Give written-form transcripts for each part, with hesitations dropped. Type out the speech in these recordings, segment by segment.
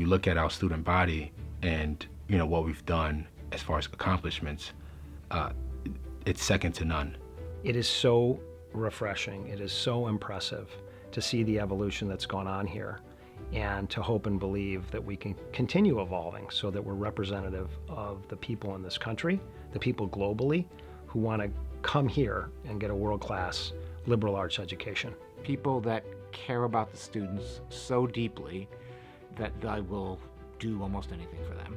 look at our student body and what we've done as far as accomplishments, it's second to none. It is so refreshing. It is so impressive to see the evolution that's gone on here, and to hope and believe that we can continue evolving so that we're representative of the people in this country, the people globally who want to come here and get a world-class liberal arts education. People that care about the students so deeply that they will do almost anything for them,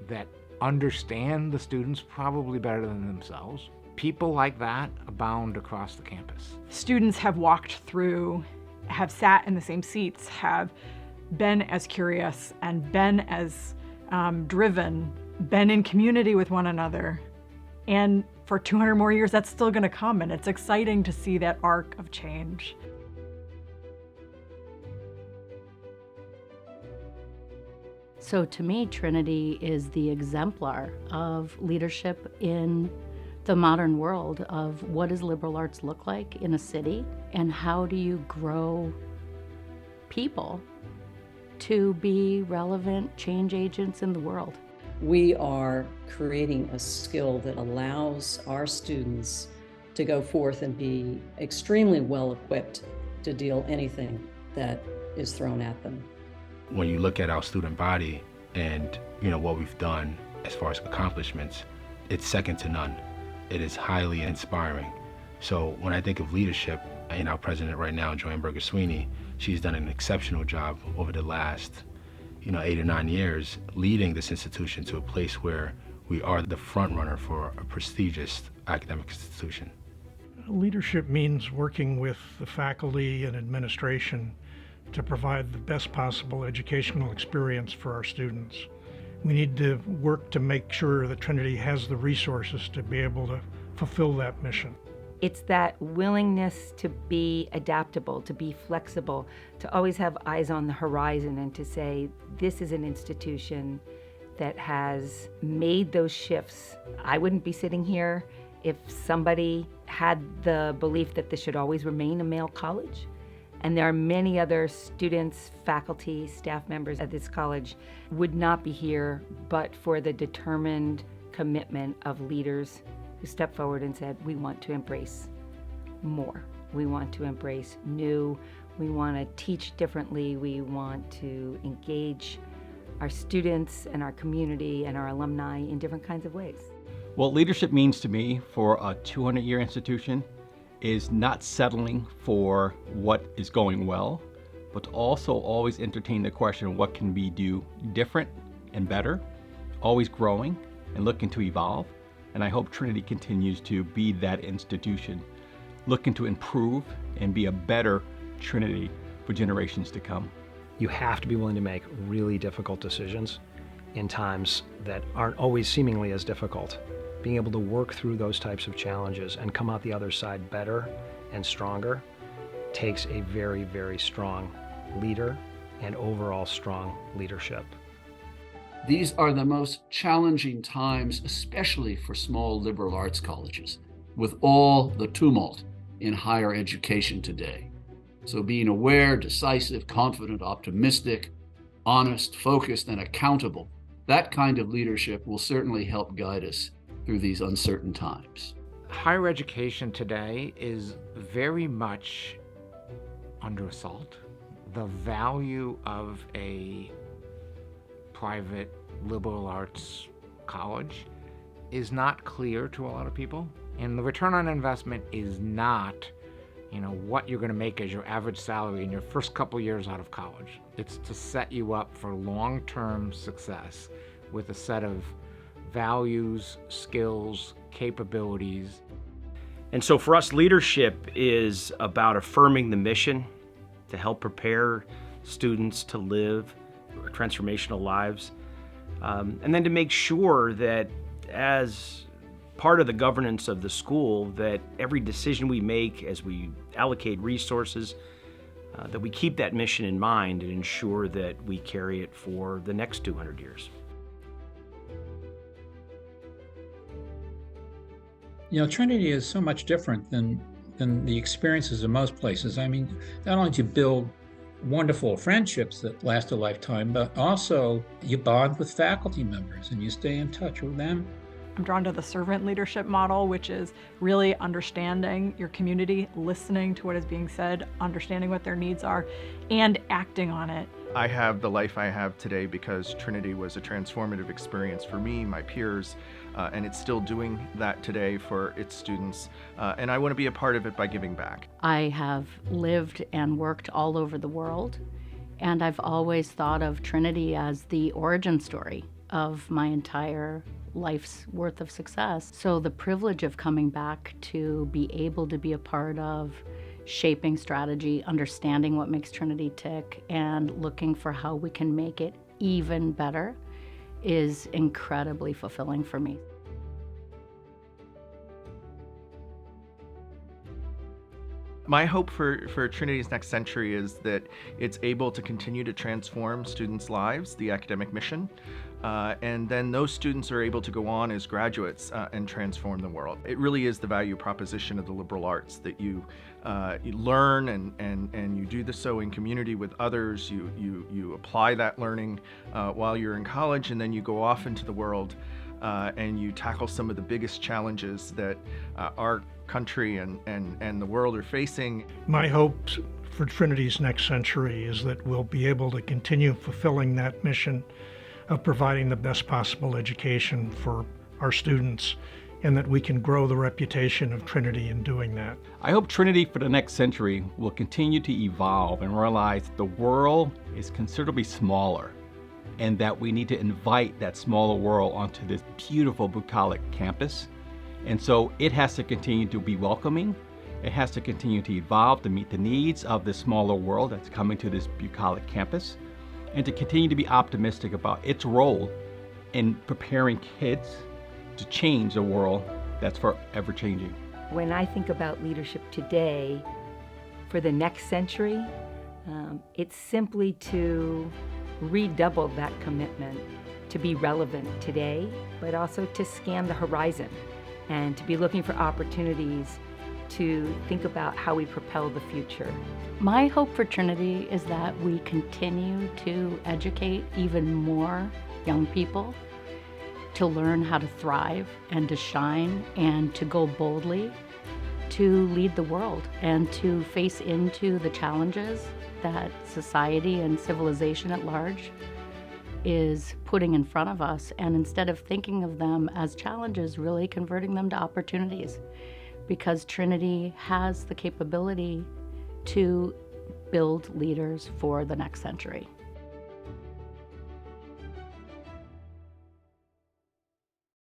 that understand the students probably better than themselves. People like that abound across the campus. Students have walked through, have sat in the same seats, have been as curious and been as driven, been in community with one another. And for 200 more years, that's still gonna come, and it's exciting to see that arc of change. So to me, Trinity is the exemplar of leadership in the modern world of what does liberal arts look like in a city, and how do you grow people to be relevant change agents in the world. We are creating a skill that allows our students to go forth and be extremely well equipped to deal anything that is thrown at them. When you look at our student body and what we've done as far as accomplishments, it's second to none. It is highly inspiring. So when I think of leadership, our president right now, Joanne Berger-Sweeney, she's done an exceptional job over the last 8 or 9 years, leading this institution to a place where we are the front runner for a prestigious academic institution. Leadership means working with the faculty and administration to provide the best possible educational experience for our students. We need to work to make sure that Trinity has the resources to be able to fulfill that mission. It's that willingness to be adaptable, to be flexible, to always have eyes on the horizon, and to say, this is an institution that has made those shifts. I wouldn't be sitting here if somebody had the belief that this should always remain a male college. And there are many other students, faculty, staff members at this college would not be here but for the determined commitment of leaders who stepped forward and said, we want to embrace more. We want to embrace new. We want to teach differently. We want to engage our students and our community and our alumni in different kinds of ways. What leadership means to me for a 200-year institution is not settling for what is going well, but to also always entertain the question, what can we do different and better, always growing and looking to evolve. And I hope Trinity continues to be that institution, looking to improve and be a better Trinity for generations to come. You have to be willing to make really difficult decisions in times that aren't always seemingly as difficult. Being able to work through those types of challenges and come out the other side better and stronger takes a very, very strong leader and overall strong leadership. These are the most challenging times, especially for small liberal arts colleges, with all the tumult in higher education today. So being aware, decisive, confident, optimistic, honest, focused, and accountable, that kind of leadership will certainly help guide us through these uncertain times. Higher education today is very much under assault. The value of a private liberal arts college is not clear to a lot of people. And the return on investment is not, what you're going to make as your average salary in your first couple years out of college. It's to set you up for long-term success with a set of values, skills, capabilities. And so for us, leadership is about affirming the mission to help prepare students to live transformational lives, and then to make sure that as part of the governance of the school, that every decision we make as we allocate resources, that we keep that mission in mind and ensure that we carry it for the next 200 years. Trinity is so much different than the experiences of most places. I mean, not only do you build wonderful friendships that last a lifetime, but also you bond with faculty members and you stay in touch with them. I'm drawn to the servant leadership model, which is really understanding your community, listening to what is being said, understanding what their needs are, and acting on it. I have the life I have today because Trinity was a transformative experience for me, my peers, and it's still doing that today for its students. And I want to be a part of it by giving back. I have lived and worked all over the world, and I've always thought of Trinity as the origin story of my entire life's worth of success. So the privilege of coming back to be able to be a part of shaping strategy, understanding what makes Trinity tick, and looking for how we can make it even better is incredibly fulfilling for me. My hope for Trinity's next century is that it's able to continue to transform students' lives, the academic mission, and then those students are able to go on as graduates and transform the world. It really is the value proposition of the liberal arts that you learn and you do this so in community with others. You apply that learning while you're in college, and then you go off into the world and you tackle some of the biggest challenges that our country and the world are facing. My hopes for Trinity's next century is that we'll be able to continue fulfilling that mission of providing the best possible education for our students, and that we can grow the reputation of Trinity in doing that. I hope Trinity for the next century will continue to evolve and realize the world is considerably smaller, and that we need to invite that smaller world onto this beautiful bucolic campus. And so it has to continue to be welcoming. It has to continue to evolve to meet the needs of this smaller world that's coming to this bucolic campus, and to continue to be optimistic about its role in preparing kids to change the world that's forever changing. When I think about leadership today for the next century, it's simply to redouble that commitment to be relevant today, but also to scan the horizon and to be looking for opportunities to think about how we propel the future. My hope for Trinity is that we continue to educate even more young people to learn how to thrive and to shine and to go boldly to lead the world and to face into the challenges that society and civilization at large is putting in front of us, and instead of thinking of them as challenges, really converting them to opportunities, because Trinity has the capability to build leaders for the next century.